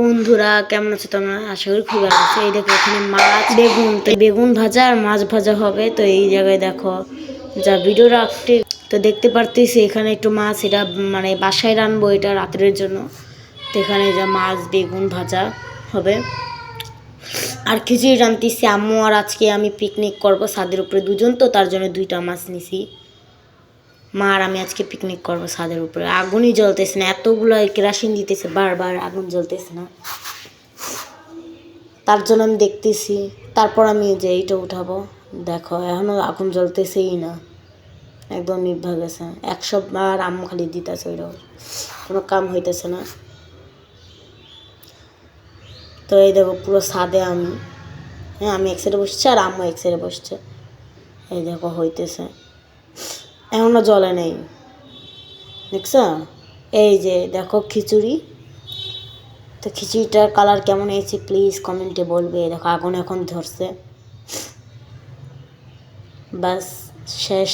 বন্ধুরা কেমন আছো তোমরা? আশা করি খুব ভালো আছো। এই দেখো এখানে মাছ বেগুন, তো বেগুন ভাজা আর মাছ ভাজা হবে। তো এই জায়গায় দেখো যা ভিডিও রাখতে তো দেখতে পারতেছি এখানে একটু মাছ, এটা মানে বাসায় রানবো এটা রাত্রের জন্য। তো এখানে যা মাছ বেগুন ভাজা হবে আর খিচুড়ি রানতেছি আম্মু। আর আজকে আমি পিকনিক করব ছাদের উপরে, দুজন তো তার জন্য 2টা মাছ নিছি। মা আর আমি আজকে পিকনিক করবো ছাদের উপরে। আগুনই জ্বলতেছে না, এতগুলো কেরাসিন দিতেছে বারবার, আগুন জ্বলতেছে না। তার জন্য আমি দেখতেছি, তারপর আমি যে এইটা উঠাবো। দেখো এখনো আগুন জ্বলতেছেই না, একদম নিভা গেছে। 100 বার আম্মু খালি দিতেছে, ওইটাও কোনো কাম হইতেছে না। তো এই দেখো পুরো ছাদে আমি, হ্যাঁ আমি এক সাইডে বসছি আর আম্মু এক সাইডে বসছে। এই দেখো হইতেছে, এখনো জ্বলে নেই, দেখছো? এই যে দেখো খিচুড়ি। তো খিচুড়িটার কালার কেমন হয়েছে প্লিজ কমেন্টে বলবে। দেখো আগুন এখন ধরছে, বাস শেষ।